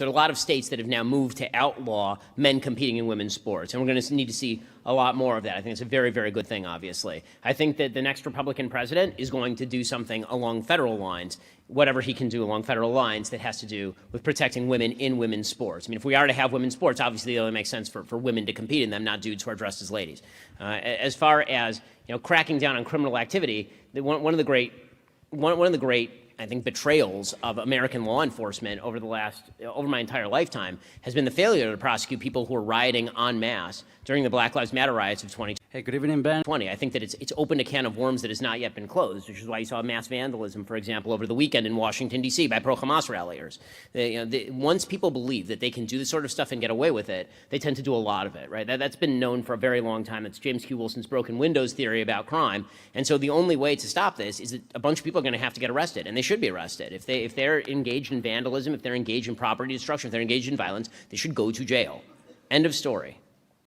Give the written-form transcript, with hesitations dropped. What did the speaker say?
There are a lot of states that have now moved to outlaw men competing in women's sports, and we're going to need to see a lot more of that. I think it's a very, very good thing, obviously. I think that the next Republican president is going to do something along federal lines, whatever he can do along federal lines, that has to do with protecting women in women's sports. I mean, if we are to have women's sports, obviously it only makes sense for women to compete in them, not dudes who are dressed as ladies. As far as cracking down on criminal activity, one of the great, I think, betrayals of American law enforcement over my entire lifetime has been the failure to prosecute people who are rioting en masse during the Black Lives Matter riots of 2020. Hey, good evening, Ben. I think that it's opened a can of worms that has not yet been closed, which is why you saw mass vandalism, for example, over the weekend in Washington, D.C. by pro-Hamas ralliers. Once people believe that they can do this sort of stuff and get away with it, they tend to do a lot of it, right? That's been known for a very long time. It's James Q. Wilson's broken windows theory about crime. And so the only way to stop this is that a bunch of people are going to have to get arrested, and they should be arrested. If they're engaged in vandalism, if they're engaged in property destruction, if they're engaged in violence, they should go to jail. End of story.